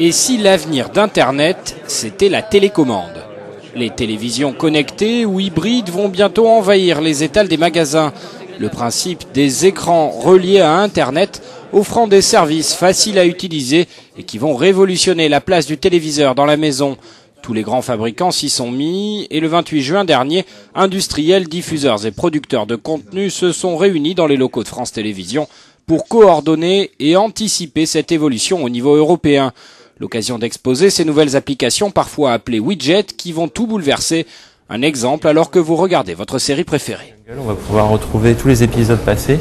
Et si l'avenir d'Internet, c'était la télécommande? Les télévisions connectées ou hybrides vont bientôt envahir les étals des magasins. Le principe des écrans reliés à Internet offrant des services faciles à utiliser et qui vont révolutionner la place du téléviseur dans la maison. Tous les grands fabricants s'y sont mis et le 28 juin dernier, industriels, diffuseurs et producteurs de contenu se sont réunis dans les locaux de France Télévisions pour coordonner et anticiper cette évolution au niveau européen. L'occasion d'exposer ces nouvelles applications, parfois appelées widgets, qui vont tout bouleverser. Un exemple alors que vous regardez votre série préférée. On va pouvoir retrouver tous les épisodes passés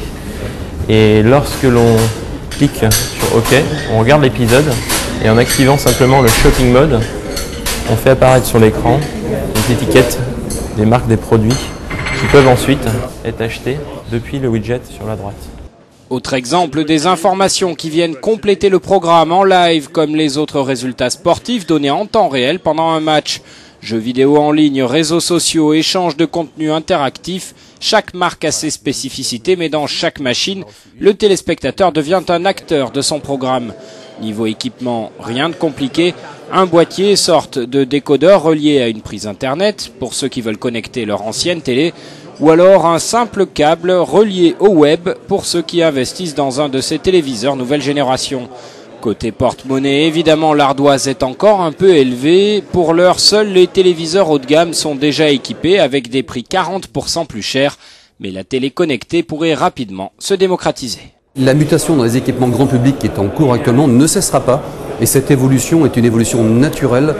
et lorsque l'on clique sur OK, on regarde l'épisode et en activant simplement le shopping mode, on fait apparaître sur l'écran des étiquettes des marques des produits qui peuvent ensuite être achetés depuis le widget sur la droite. Autre exemple, des informations qui viennent compléter le programme en live comme les autres résultats sportifs donnés en temps réel pendant un match. Jeux vidéo en ligne, réseaux sociaux, échanges de contenu interactif, chaque marque a ses spécificités mais dans chaque machine, le téléspectateur devient un acteur de son programme. Niveau équipement, rien de compliqué, un boîtier, sorte de décodeur relié à une prise internet pour ceux qui veulent connecter leur ancienne télé, ou alors un simple câble relié au web pour ceux qui investissent dans un de ces téléviseurs nouvelle génération. Côté porte-monnaie, évidemment, l'ardoise est encore un peu élevée. Pour l'heure, seuls les téléviseurs haut de gamme sont déjà équipés avec des prix 40% plus chers, mais la télé connectée pourrait rapidement se démocratiser. La mutation dans les équipements grand public qui est en cours actuellement ne cessera pas. Et cette évolution est une évolution naturelle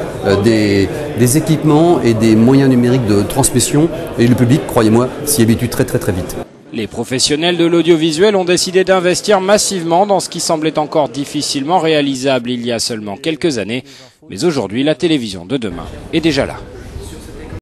des équipements et des moyens numériques de transmission. Et le public, croyez-moi, s'y habitue très vite. Les professionnels de l'audiovisuel ont décidé d'investir massivement dans ce qui semblait encore difficilement réalisable il y a seulement quelques années. Mais aujourd'hui, la télévision de demain est déjà là.